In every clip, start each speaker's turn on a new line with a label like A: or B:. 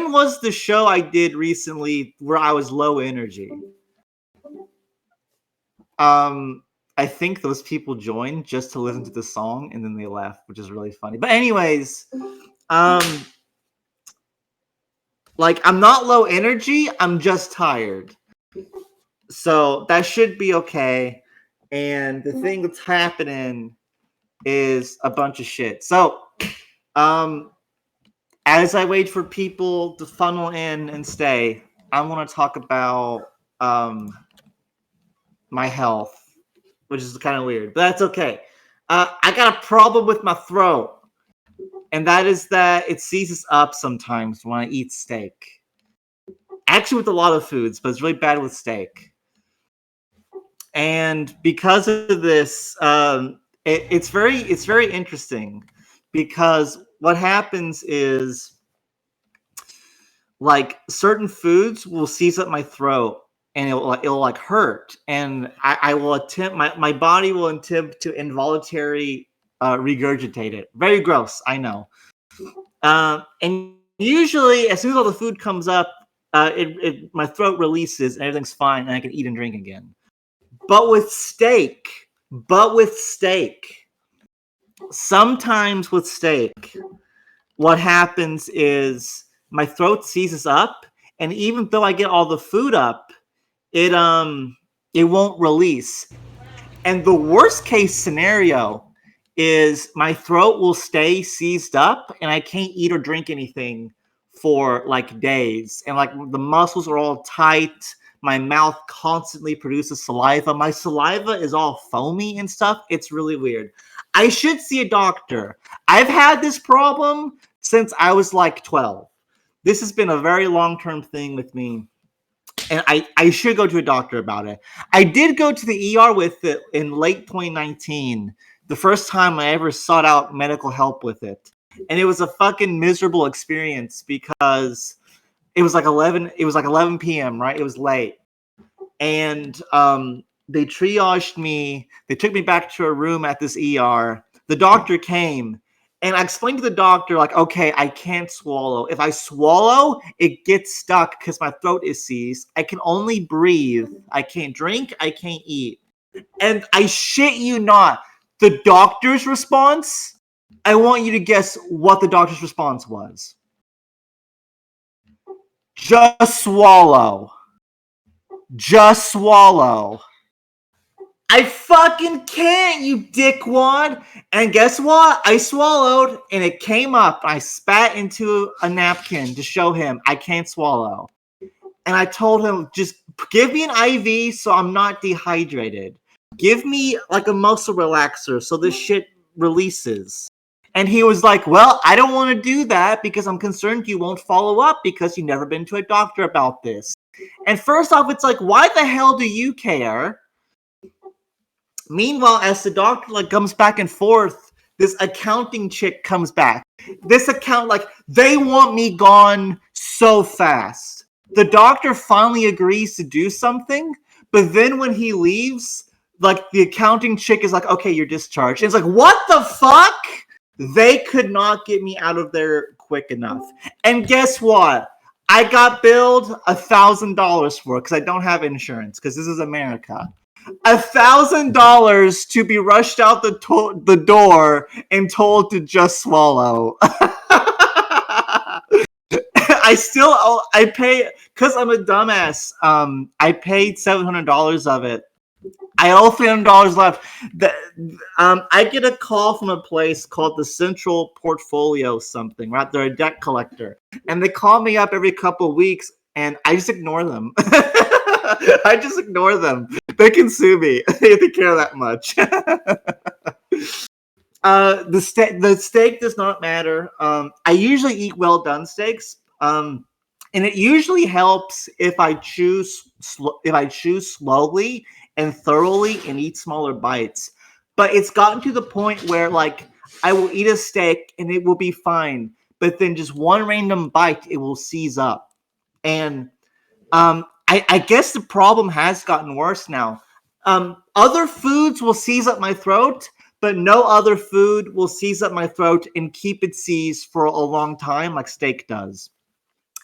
A: when was the show I did recently where I was low energy? I think those people joined just to listen to the song and then they left, which is really funny. But anyways, like I'm not low energy, I'm just tired. So that should be okay. And the thing that's happening is a bunch of shit. So, as I wait for people to funnel in and stay, I want to talk about my health, which is kind of weird, but that's okay. I got a problem with my throat, and that is that it seizes up sometimes when I eat steak. Actually, with a lot of foods, but it's really bad with steak. And because of this, it's very interesting because what happens is like certain foods will seize up my throat and it'll like hurt, and I will attempt my body will attempt to involuntarily regurgitate it. Very gross, I know. And usually, as soon as all the food comes up, my throat releases and everything's fine, and I can eat and drink again. But with steak, sometimes with steak, what happens is my throat seizes up, and even though I get all the food up, it won't release. And the worst case scenario is my throat will stay seized up, and I can't eat or drink anything for like days, and like the muscles are all tight. My mouth constantly produces saliva. My saliva is all foamy and stuff. It's really weird. I should see a doctor. I've had this problem since I was like 12. This has been a very long-term thing with me. And I should go to a doctor about it. I did go to the ER with it in late 2019. The first time I ever sought out medical help with it. And it was a fucking miserable experience because it was like 11 p.m., right? It was late. And they triaged me. They took me back to a room at this ER. The doctor came, and I explained to the doctor, like, okay, I can't swallow. If I swallow, it gets stuck because my throat is seized. I can only breathe. I can't drink. I can't eat. And I shit you not, the doctor's response, I want you to guess what the doctor's response was. Just swallow. Just swallow. I fucking can't, you dickwad. And guess what? I swallowed, and it came up. I spat into a napkin to show him I can't swallow. And I told him, just give me an IV so I'm not dehydrated. Give me like a muscle relaxer so this shit releases. And he was like, well, I don't want to do that because I'm concerned you won't follow up because you've never been to a doctor about this. And first off, it's like, why the hell do you care? Meanwhile, as the doctor like comes back and forth, this accounting chick comes back. This account, like, they want me gone so fast. The doctor finally agrees to do something, but then when he leaves, like, the accounting chick is like, okay, you're discharged. And it's like, what the fuck? They could not get me out of there quick enough. And guess what? I got billed $1,000 for it because I don't have insurance because this is America. $1,000 to be rushed out the door and told to just swallow. I pay because I'm a dumbass. I paid $700 of it. I owe $300 left. I get a call from a place called the Central Portfolio something, right? They're a debt collector. And they call me up every couple of weeks, and I just ignore them. I just ignore them. They can sue me. They care that much. The steak does not matter. I usually eat well-done steaks. And it usually helps if I choose slowly and thoroughly and eat smaller bites. But it's gotten to the point where like I will eat a steak and it will be fine, but then just one random bite it will seize up. And I guess the problem has gotten worse now. Other foods will seize up my throat, but no other food will seize up my throat and keep it seized for a long time like steak does.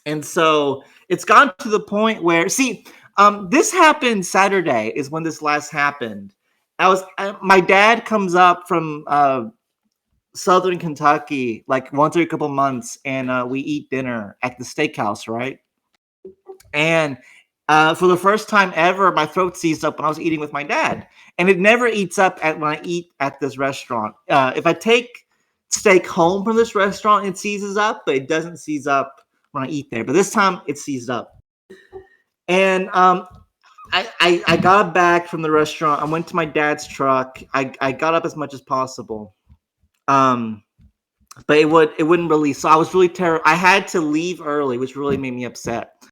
A: And so it's gone to the point where, see, this happened Saturday is when this last happened. My dad comes up from Southern Kentucky like once every couple months, and we eat dinner at the steakhouse, right? And for the first time ever, my throat seized up when I was eating with my dad, and it never eats up when I eat at this restaurant. If I take steak home from this restaurant, it seizes up, but it doesn't seize up when I eat there. But this time, it seized up, and I got back from the restaurant. I went to my dad's truck. I got up as much as possible. But it wouldn't release. So I was really terrified. I had to leave early, which really made me upset.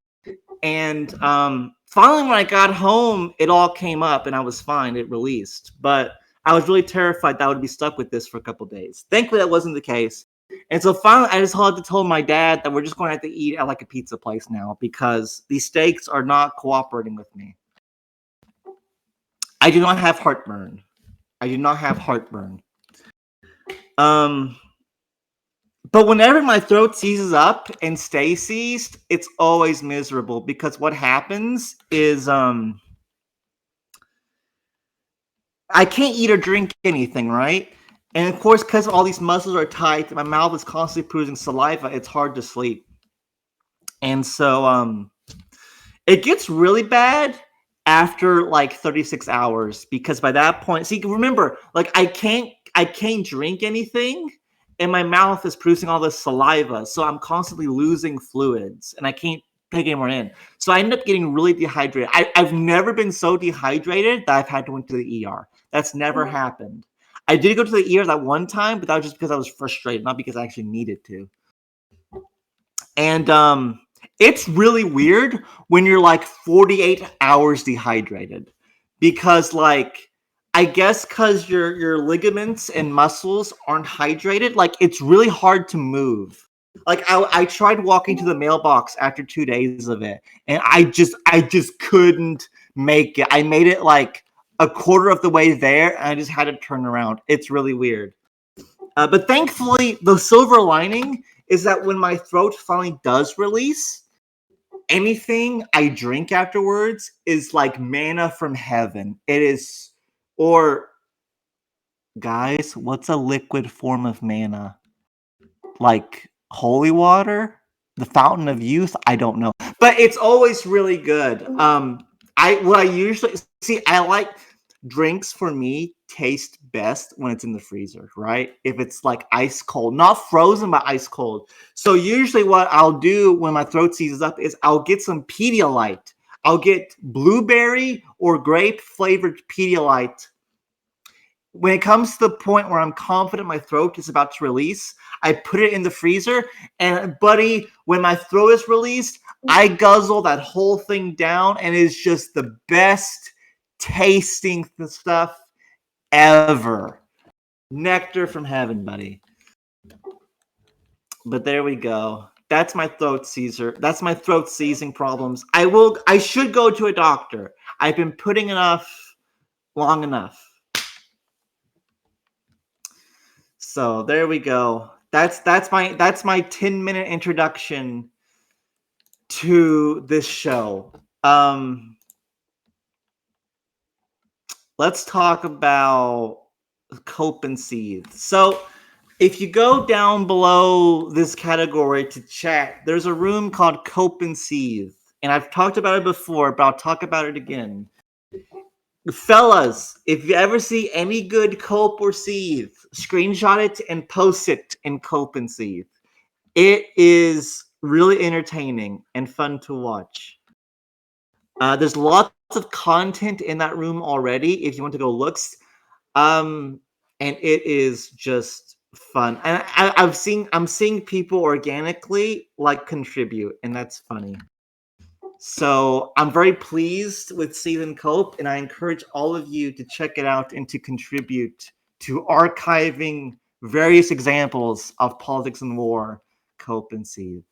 A: And finally, when I got home, it all came up and I was fine. It released. But I was really terrified that I would be stuck with this for a couple days. Thankfully, that wasn't the case. And so finally, I just had to tell my dad that we're just going to have to eat at like a pizza place now because these steaks are not cooperating with me. I do not have heartburn. I do not have heartburn. But whenever my throat seizes up and stays seized, it's always miserable because what happens is I can't eat or drink anything, right? And of course, because all these muscles are tight, my mouth is constantly producing saliva. It's hard to sleep, and so it gets really bad after like 36 hours because by that point, see, remember, like I can't drink anything. And my mouth is producing all this saliva, so I'm constantly losing fluids, and I can't take any more in. So I end up getting really dehydrated. I've never been so dehydrated that I've had to went to the ER. That's never happened. I did go to the ER that one time, but that was just because I was frustrated, not because I actually needed to. And it's really weird when you're like 48 hours dehydrated because like I guess because your ligaments and muscles aren't hydrated, like it's really hard to move. Like I tried walking to the mailbox after 2 days of it, and I just couldn't make it. I made it like a quarter of the way there, and I just had to turn around. It's really weird. But thankfully, the silver lining is that when my throat finally does release, anything I drink afterwards is like manna from heaven. It is. Or, guys, what's a liquid form of manna? Like holy water? The fountain of youth? I don't know. But it's always really good. I usually see I like drinks for me taste best when it's in the freezer, right? If it's like ice cold, not frozen, but ice cold. So usually what I'll do when my throat seizes up is I'll get some Pedialyte. I'll get blueberry or grape flavored Pedialyte. When it comes to the point where I'm confident my throat is about to release, I put it in the freezer. And buddy, when my throat is released, I guzzle that whole thing down, and it's just the best tasting stuff ever. Nectar from heaven, buddy. But there we go. That's my throat seizer. That's my throat seizing problems. I should go to a doctor. I've been putting it off long enough. So there we go. That's my 10-minute introduction to this show. Let's talk about cope and seethe. So if you go down below this category to chat, there's a room called cope and seethe. And I've talked about it before, but I'll talk about it again. Fellas, if you ever see any good cope or seethe, screenshot it and post it in cope and seethe. It is really entertaining and fun to watch. There's lots of content in that room already if you want to go look. And it is just fun. And I'm seeing people organically like contribute, and that's funny. So I'm very pleased with Seeth and Cope, and I encourage all of you to check it out and to contribute to archiving various examples of politics and war, Cope and Seeth.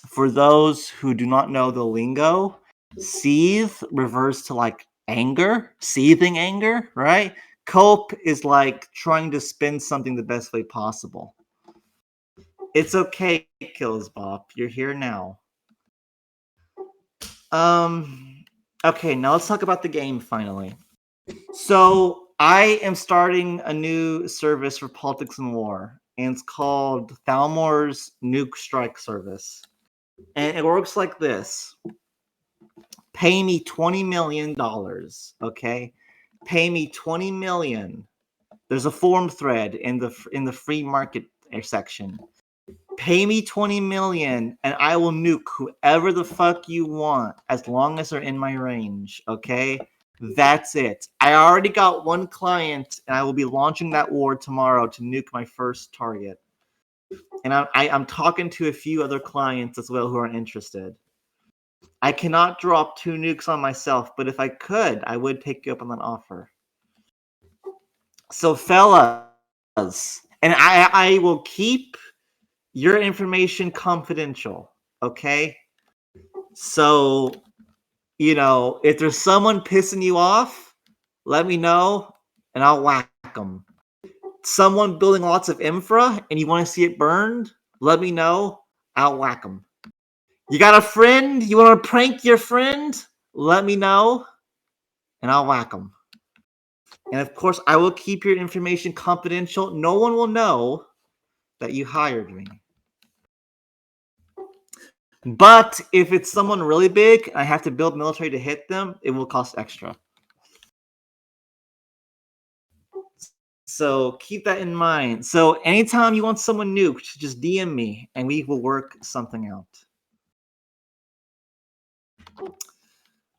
A: For those who do not know the lingo, Seeth refers to like anger, seething anger, right? Cope is like trying to spin something the best way possible. It's okay, Kills Bop. You're here now. Okay, now let's talk about the game finally. So I am starting a new service for politics and war, and it's called Thalmor's Nuke Strike Service. And it works like this. Pay me $20 million, okay? Pay me $20 million. There's a forum thread in the free market section. Pay me $20 million and I will nuke whoever the fuck you want as long as they're in my range, okay? That's it. I already got one client and I will be launching that war tomorrow to nuke my first target. And I'm talking to a few other clients as well who are interested. I cannot drop 2 nukes on myself, but if I could, I would take you up on that offer. So fellas, and I will keep your information confidential, okay? So, if there's someone pissing you off, let me know and I'll whack them. Someone building lots of infra and you want to see it burned, let me know, I'll whack them. You got a friend, you want to prank your friend, let me know and I'll whack them. And of course, I will keep your information confidential. No one will know that you hired me. But if it's someone really big, I have to build military to hit them, it will cost extra. So keep that in mind. So anytime you want someone nuked, just DM me and we will work something out.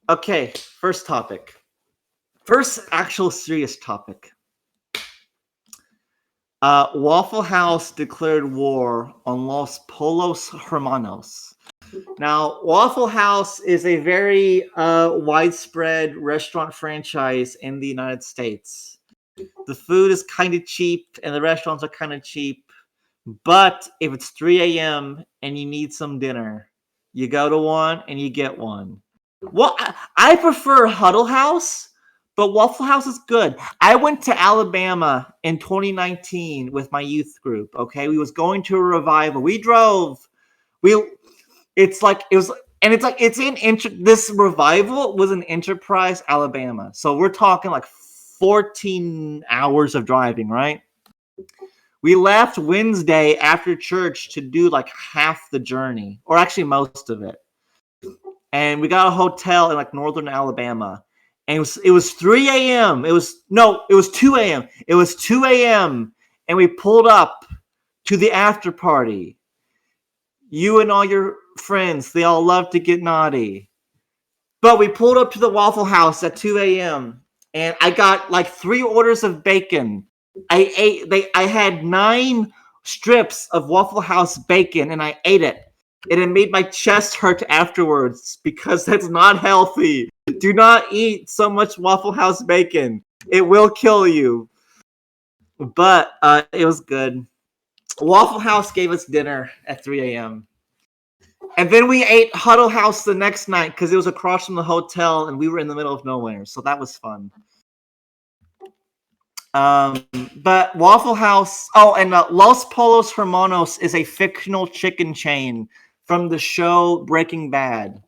A: Okay, first topic. First actual serious topic. Waffle House declared war on Los Pollos Hermanos. Now, Waffle House is a very widespread restaurant franchise in the United States. The food is kind of cheap and the restaurants are kind of cheap. But if it's 3 a.m. and you need some dinner, you go to one and you get one. Well, I prefer Huddle House, but Waffle House is good. I went to Alabama in 2019 with my youth group, okay? We was going to a revival. This revival was in Enterprise, Alabama. So we're talking like 14 hours of driving, right? We left Wednesday after church to do like half the journey, or actually most of it. And we got a hotel in like northern Alabama. And it was 3 a.m. It was 2 a.m. It was 2 a.m. And we pulled up to the after party. You and all your friends, they all love to get naughty. But we pulled up to the Waffle House at 2 a.m. And I got like 3 orders of bacon. I had 9 strips of Waffle House bacon and I ate it. And it made my chest hurt afterwards because that's not healthy. Do not eat so much Waffle House bacon. It will kill you. But it was good. Waffle House gave us dinner at 3 a.m. And then we ate Huddle House the next night because it was across from the hotel and we were in the middle of nowhere. So that was fun. But Waffle House... Oh, and Los Pollos Hermanos is a fictional chicken chain from the show Breaking Bad.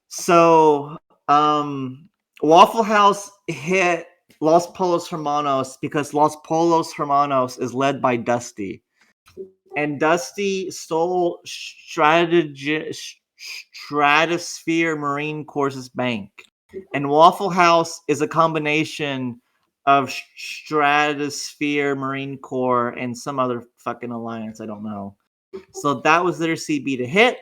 A: So, Waffle House hit Los Pollos Hermanos because Los Pollos Hermanos is led by Dusty. And Dusty stole Stratosphere Marine Corps' bank. And Waffle House is a combination of Stratosphere Marine Corps and some other fucking alliance, I don't know. So that was their CB to hit.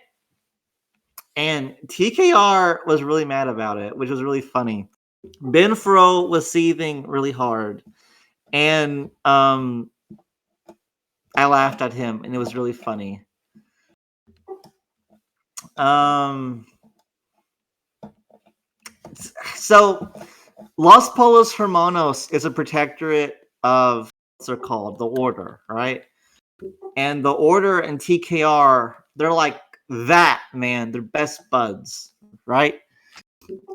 A: And TKR was really mad about it, which was really funny. Ben Fro was seething really hard. And I laughed at him, and it was really funny. So Los Pollos Hermanos is a protectorate of what's they're called, the Order, right? And the Order and TKR, they're like that, man. They're best buds, right?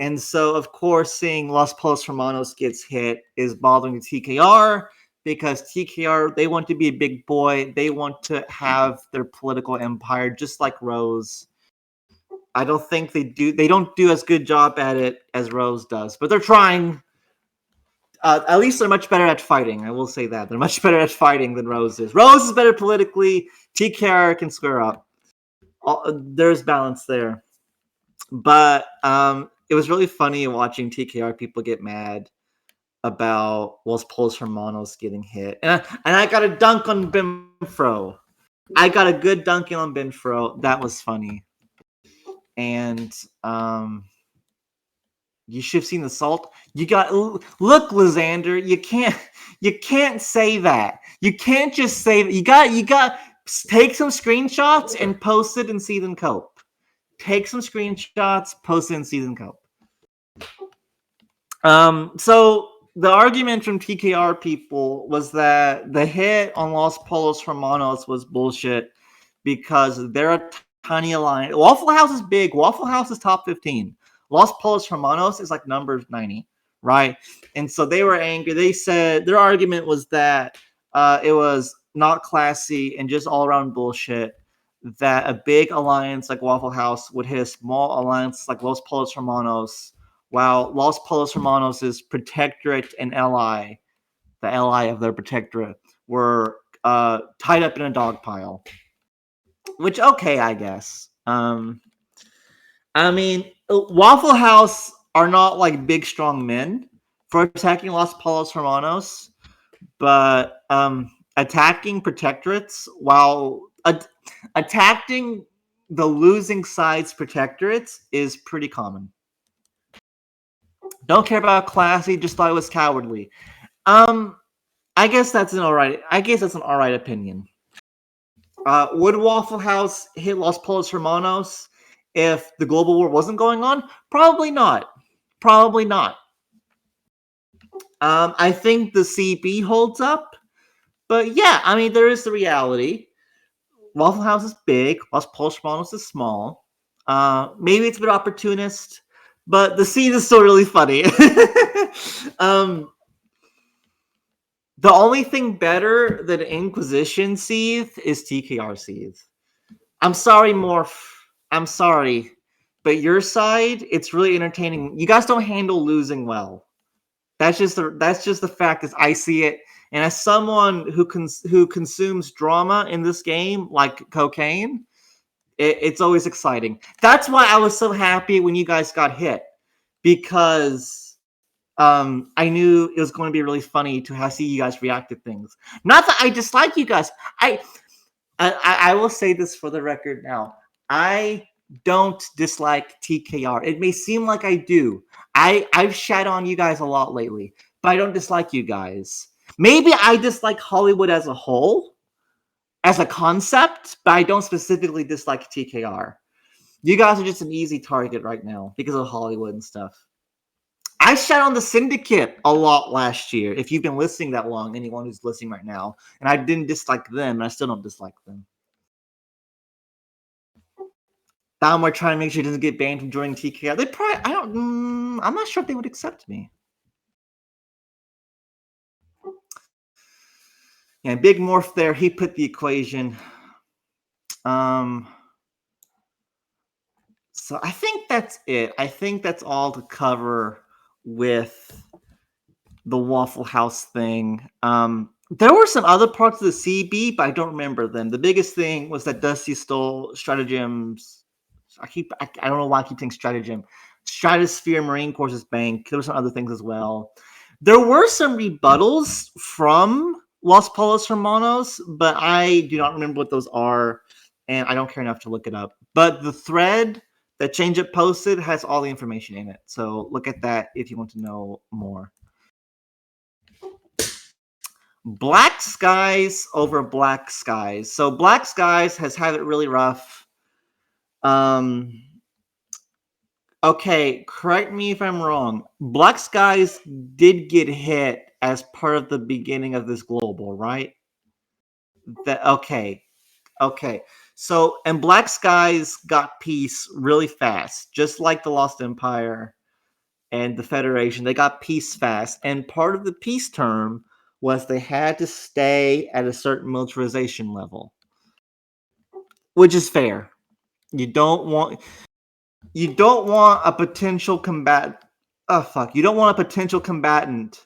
A: And so, of course, seeing Los Pollos Hermanos gets hit is bothering the TKR because TKR, they want to be a big boy. They want to have their political empire, just like Rose. I don't think they do. They don't do as good job at it as Rose does, but they're trying. At least they're much better at fighting. I will say that they're much better at fighting than Rose is. Rose is better politically. TKR can square up. There's balance there, but it was really funny watching TKR people get mad about Los Polos Hermanos getting hit, and I got a dunk on Benfro. I got a good dunking on Benfro. That was funny, and you should have seen the salt. You got look, Lysander. You can't say that. You can't just say that. You got take some screenshots and post it in Seeth and Cope. Take some screenshots, post it in Seeth and Cope. So the argument from TKR people was that the hit on Los Polos Hermanos was bullshit because they're a tiny alliance. Waffle House is big. Waffle House is top 15. Los Polos Hermanos is like number 90, right? And so they were angry. They said their argument was that it was not classy and just all around bullshit that a big alliance like Waffle House would hit a small alliance like Los Polos Hermanos, while Los Polos Hermanos' protectorate and ally, the ally of their protectorate, were tied up in a dog pile. Which, okay, I guess. I mean, Waffle House are not like big, strong men for attacking Los Polos Hermanos, but attacking protectorates while attacking the losing side's protectorates is pretty common. Don't care about classy, just thought it was cowardly. I guess that's an alright. I guess that's an alright opinion. Would Waffle House hit Los Polos Hermanos if the global war wasn't going on? Probably not. Probably not. I think the CB holds up, but yeah, I mean there is the reality. Waffle House is big. Los Polos Hermanos is small. Maybe it's a bit opportunist, but the scene is still really funny. The only thing better than Inquisition Seeth is TKR Seeth. I'm sorry, Morph. I'm sorry. But your side, it's really entertaining. You guys don't handle losing well. That's just the fact as I see it. And as someone who consumes drama in this game, like cocaine, it's always exciting. That's why I was so happy when you guys got hit. Because I knew it was going to be really funny to see you guys react to things. Not that I dislike you guys. I will say this for the record now. I don't dislike TKR. It may seem like I do. I've shat on you guys a lot lately, but I don't dislike you guys. Maybe I dislike Hollywood as a whole, as a concept, but I don't specifically dislike TKR. You guys are just an easy target right now because of Hollywood and stuff. I shat on the Syndicate a lot last year. If you've been listening that long, anyone who's listening right now, and I didn't dislike them, and I still don't dislike them. Thalmor trying to make sure he doesn't get banned from joining TKR. They probably, I'm not sure if they would accept me. Yeah, Big Morph there. He put the equation. So I think that's it. I think that's all to cover with the Waffle House thing. There were some other parts of the CB, but I don't remember them. The biggest thing was that Dusty stole stratagems. I don't know why I keep saying stratagem. Stratosphere Marine Corps' bank. There were some other things as well. There were some rebuttals from Los Polos Hermanos, but I do not remember what those are, and I don't care enough to look it up. But the thread that Change It posted has all the information in it. So look at that if you want to know more. Black Skies over Black Skies. So Black Skies has had it really rough. Okay, correct me if I'm wrong. Black Skies did get hit as part of the beginning of this global, right? Okay. So, and Black Skies got peace really fast, just like the Lost Empire and the Federation. They got peace fast, and part of the peace term was they had to stay at a certain militarization level, which is fair. You don't want a potential combatant. Oh fuck! You don't want a potential combatant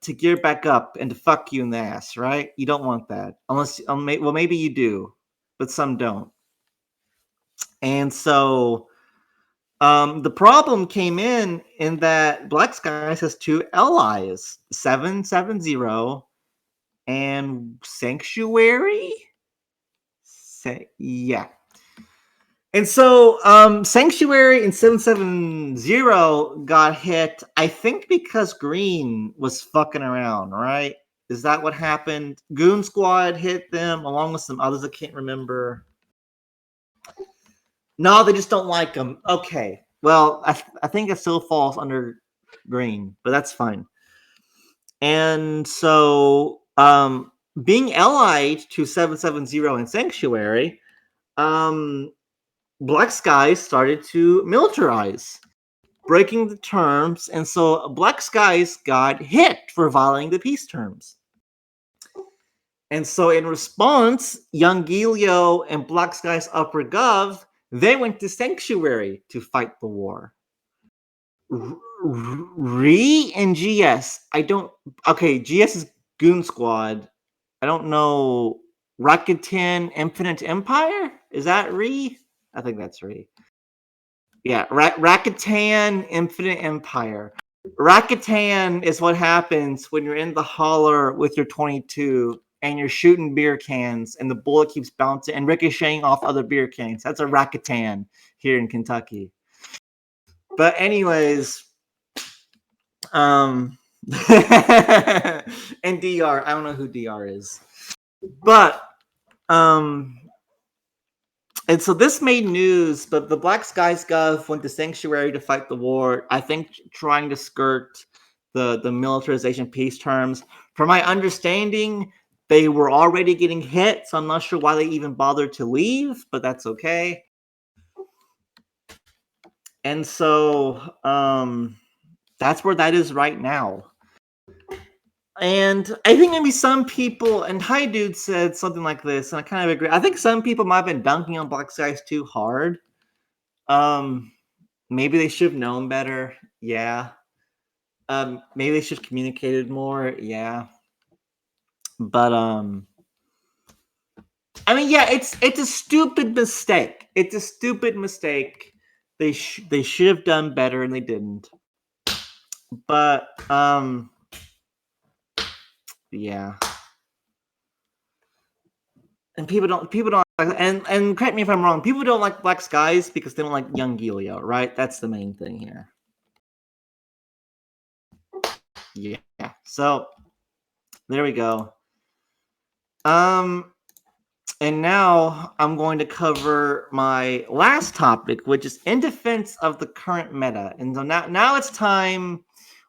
A: to gear back up and to fuck you in the ass, right? You don't want that, unless well, maybe you do, but some don't. And so, the problem came in that Black Skies has two allies, 770 and Sanctuary. Yeah. And so, Sanctuary and 770 got hit, I think because Green was fucking around, right? Is that what happened? Goon Squad hit them, along with some others I can't remember. No, they just don't like them. Okay. Well, I think it still falls under Green, but that's fine. And so, being allied to 770 and Sanctuary, Black Skies started to militarize, breaking the terms, and so Black Skies got hit for violating the peace terms. And so in response, Young Gilio and Black Skies Upper Gov, they went to Sanctuary to fight the war. Re and GS, I don't... Okay, GS is Goon Squad. I don't know... Rakuten Infinite Empire? Is that Re? I think that's Re. Yeah, Rakuten Infinite Empire. Rakuten is what happens when you're in the holler with your 22 and you're shooting beer cans and the bullet keeps bouncing and ricocheting off other beer cans. That's a Rakuten here in Kentucky. But anyways, and DR, I don't know who DR is. But and so this made news, but the Black Skies Gov went to Sanctuary to fight the war, I think trying to skirt the militarization peace terms. From my understanding, they were already getting hit, so I'm not sure why they even bothered to leave, but that's okay. And so that's where that is right now. And I think maybe some people, and Hi Dude said something like this, and I kind of agree. I think some people might have been dunking on Black Skies too hard. Maybe they should have known better. Yeah. Maybe they should have communicated more. Yeah. But I mean, yeah, it's a stupid mistake. It's a stupid mistake. They should have done better, and they didn't. But yeah. And people don't and correct me if I'm wrong. People don't like Black Skies because they don't like Young Gilio, right? That's the main thing here. Yeah. So there we go. And now I'm going to cover my last topic, which is in defense of the current meta. And so now it's time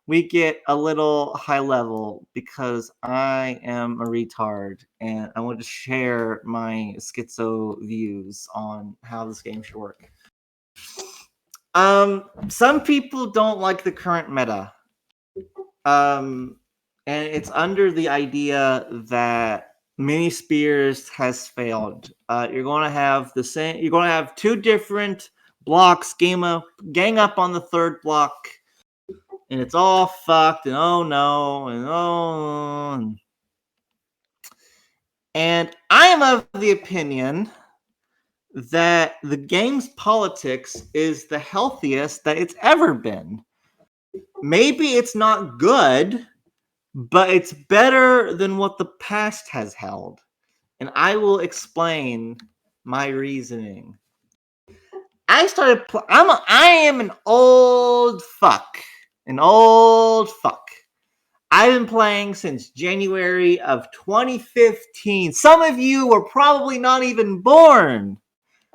A: we get a little high level because I am a retard and I want to share my schizo views on how this game should work. Some people don't like the current meta. And it's under the idea that Mini Spears has failed. You're going to have the same. You're going to have two different blocks gang up on the third block, and it's all fucked. And oh no, and oh. And I am of the opinion that the game's politics is the healthiest that it's ever been. Maybe it's not good, but it's better than what the past has held. And I will explain my reasoning. I started I am an old fuck. An old fuck. I've been playing since January of 2015. Some of you were probably not even born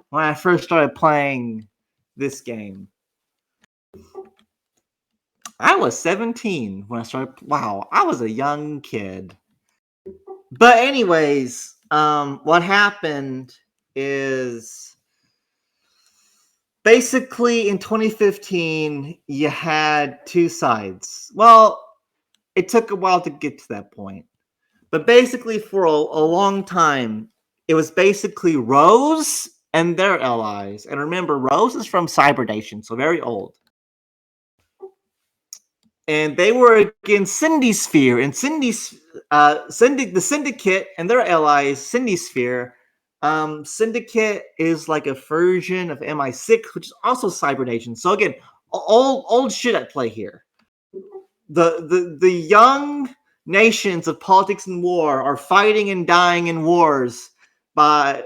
A: when I first started playing this game. I was 17 when I started. Wow, I was a young kid. But anyways, what happened is basically in 2015 you had two sides. Well, it took a while to get to that point. But basically, for a long time, it was basically Rose and their allies. And remember, Rose is from Cybernation, so very old. And they were against Cindy Sphere, and the Syndicate and their allies, Cindy Sphere. Syndicate is like a version of MI6, which is also Cybernation. So again, old shit at play here. The young nations of politics and war are fighting and dying in wars by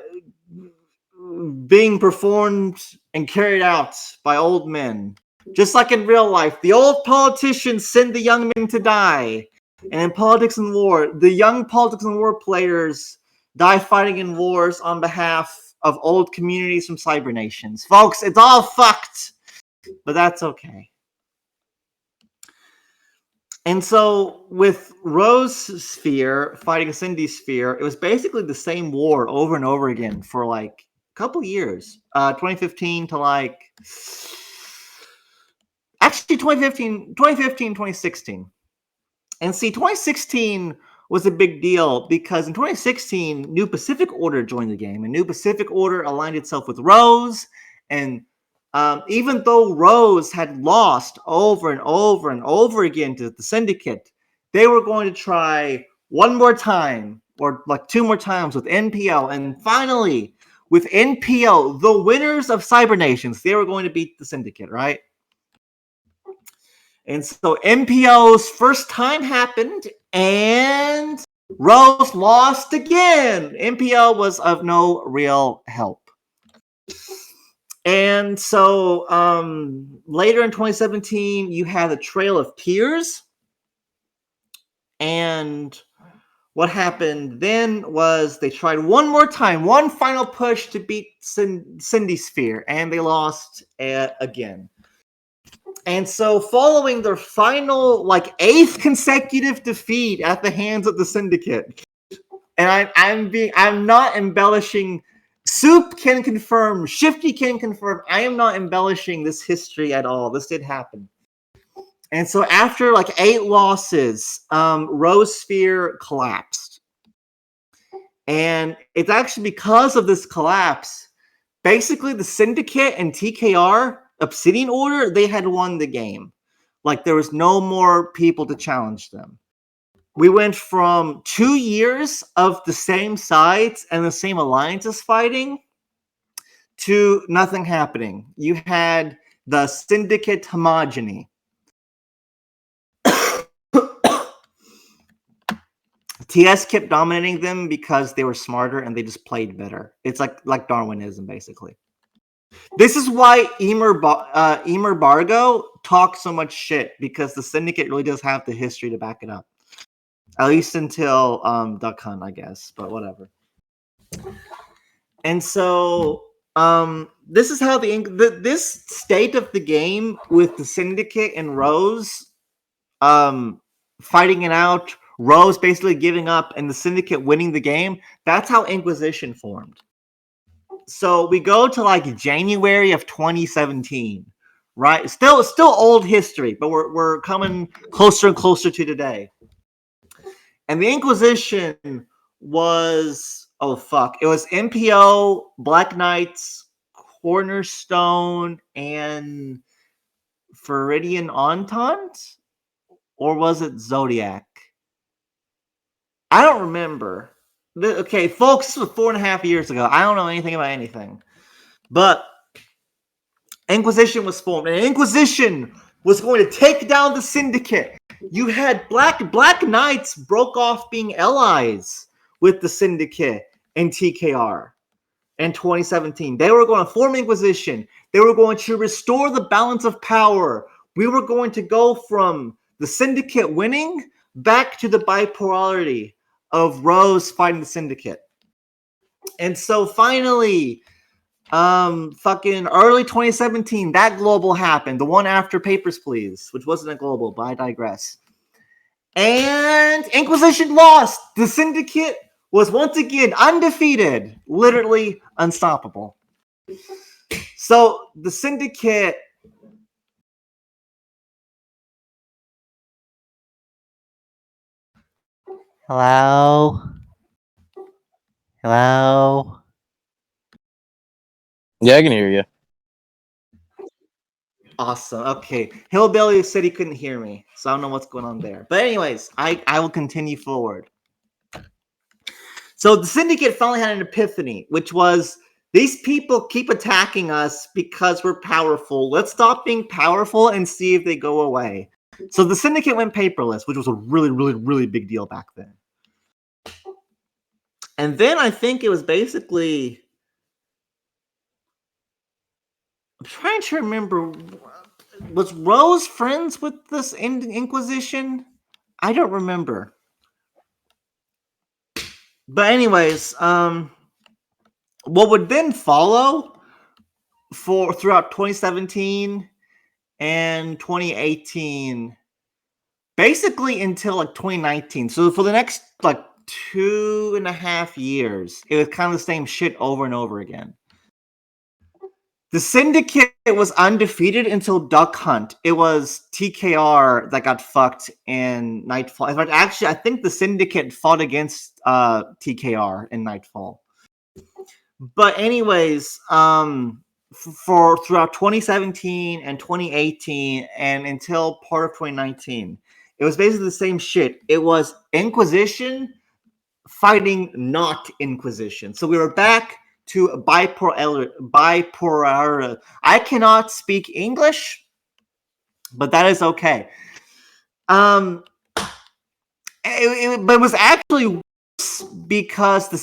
A: being performed and carried out by old men. Just like in real life, the old politicians send the young men to die. And in politics and war, the young politics and war players die fighting in wars on behalf of old communities from cyber nations. Folks, it's all fucked, but that's okay. And so with Rose Sphere fighting Cindy Sphere, it was basically the same war over and over again for like a couple years. 2015 to like... Actually, 2015, 2016. And see, 2016 was a big deal because in 2016, New Pacific Order joined the game. And New Pacific Order aligned itself with Rose. And even though Rose had lost over and over and over again to the Syndicate, they were going to try one more time, or like two more times with NPO. And finally, with NPO, the winners of Cyber Nations, they were going to beat the Syndicate, right? And so NPO's first time happened, and Rose lost again. NPO was of no real help. And so later in 2017, you had the Trail of Tears. And what happened then was they tried one more time, one final push to beat Cindy Sphere, and they lost again. And so following their final, like, 8th consecutive defeat at the hands of the Syndicate, and I'm not embellishing. Soup can confirm, Shifty can confirm, I am not embellishing this history at all. This did happen. And so after like 8 losses, Rose Sphere collapsed. And it's actually because of this collapse, basically the Syndicate and TKR Obsidian Order, they had won the game. Like, there was no more people to challenge them. We went from 2 years of the same sides and the same alliances fighting to nothing happening. You had the Syndicate homogeny. TS kept dominating them because they were smarter and they just played better. It's like Darwinism, basically. This is why Emer Bargo talks so much shit, because the Syndicate really does have the history to back it up. At least until Duck Hunt, I guess, but whatever. And so this is how this state of the game with the Syndicate and Rose fighting it out, Rose basically giving up, and the Syndicate winning the game. That's how Inquisition formed. So we go to like January of 2017, right? Still old history, but we're coming closer and closer to today. And the Inquisition was, oh fuck, it was NPO, Black Knights, Cornerstone, and Viridian Entente? Or was it Zodiac? I don't remember. Okay, folks, this was 4.5 years ago. I don't know anything about anything. But Inquisition was formed, and Inquisition was going to take down the Syndicate. You had Black Knights broke off being allies with the Syndicate and TKR in 2017. They were going to form Inquisition. They were going to restore the balance of power. We were going to go from the Syndicate winning back to the bipolarity of Rose fighting the Syndicate. And so finally, fucking early 2017, that global happened. The one after Papers, Please, which wasn't a global, but I digress. And Inquisition lost. The Syndicate was once again undefeated, literally unstoppable. So the Syndicate Hello? Hello?
B: Yeah, I can hear you.
A: Awesome. Okay. Hillbilly said he couldn't hear me, so I don't know what's going on there. But anyways, I will continue forward. So the syndicate finally had an epiphany, which was these people keep attacking us because we're powerful. Let's stop being powerful and see if they go away. So the syndicate went paperless, which was a really, really, really big deal back then. And then I think it was basically, I'm trying to remember, was Rose friends with this Inquisition? I don't remember. But anyways, what would then follow throughout 2017 and 2018, basically until like 2019. So for the next like 2.5 years, it was kind of the same shit over and over again. The Syndicate was undefeated until Duck Hunt. It was TKR that got fucked in Nightfall. In fact, actually, I think the Syndicate fought against TKR in Nightfall. But anyways, for throughout 2017 and 2018 and until part of 2019, it was basically the same shit. It was Inquisition fighting not Inquisition. So we were back to bipolar. I cannot speak English, but that is okay. But it was actually worse because the